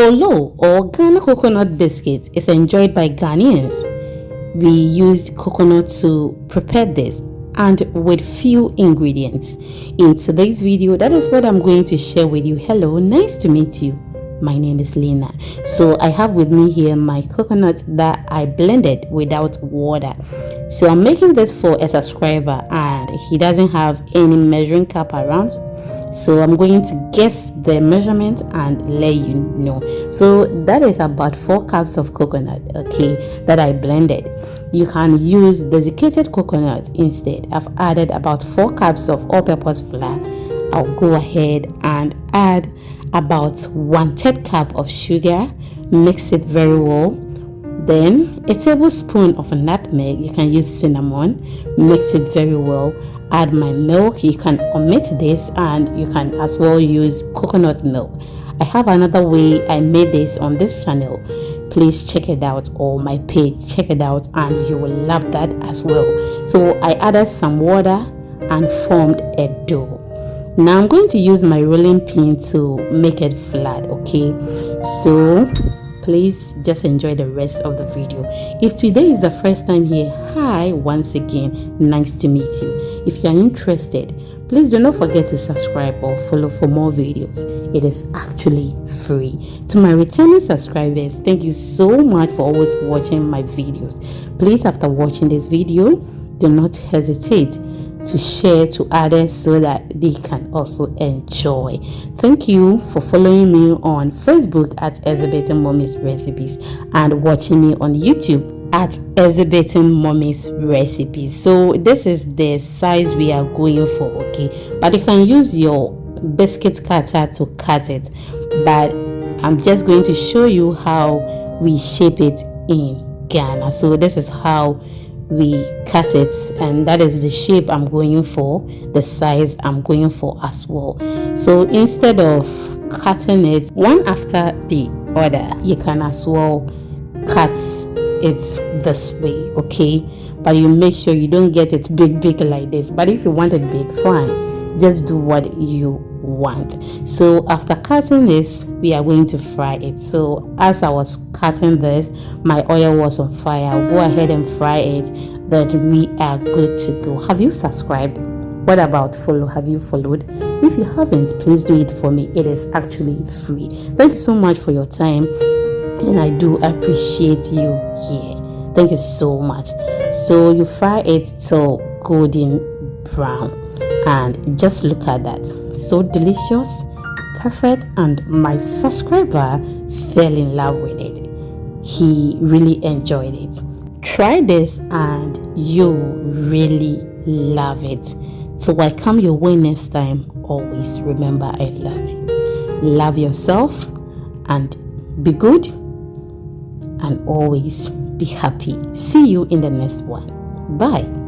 Poloo or Ghana coconut biscuit is enjoyed by Ghanaians. We use coconut to prepare this and with few ingredients. In today's video, that is what I'm going to share with you. Hello, nice to meet you. My name is Lena. So I have with me here my coconut that I blended without water. So I'm making this for a subscriber and he doesn't have any measuring cup around. So I'm going to guess the measurement and let you know. So that is about 4 cups of coconut, okay, that I blended. You can use desiccated coconut instead. I've added about 4 cups of all-purpose flour. I'll go ahead and add about 1/3 cup of sugar. Mix it very well. Then a tablespoon of nutmeg. You can use cinnamon. Mix it very well. Add my milk. You can omit this and you can as well use coconut milk. I have another way I made this on this channel. Please check it out, or my page, check it out, and you will love that as well. So I added some water and formed a dough. Now I'm going to use my rolling pin to make it flat, okay? So please just enjoy the rest of the video. If today is the first time here, hi once again, nice to meet you. If you are interested, please do not forget to subscribe or follow for more videos. It is actually free. To my returning subscribers, thank you so much for always watching my videos. Please, after watching this video, do not hesitate to share to others so that they can also enjoy. Thank you for following me on Facebook at Exhibiting Mommy's Recipes and watching me on YouTube at Exhibiting Mommy's Recipes. So this is the size we are going for, okay, but you can use your biscuit cutter to cut it, but I'm just going to show you how we shape it in Ghana. So this is how we cut it, and that is the shape I'm going for, the size I'm going for as well. So instead of cutting it one after the other, you can as well cut it this way, okay, but you make sure you don't get it big like this. But if you want it big, fine, just do what you want. So after cutting this, we are going to fry it. So as I was cutting this, my oil was on fire. I'll go ahead and fry it, then we are good to go. Have you subscribed? What about follow? Have you followed? If you haven't, please do it for me. It is actually free. Thank you so much for your time, and I do appreciate you here. Thank you so much. So you fry it till golden brown, and just look at that, so delicious, perfect. And my subscriber fell in love with it. He really enjoyed it. Try this and you really love it. So I come your way next time. Always remember, I love you. Love yourself and be good, and always be happy. See you in the next one. Bye.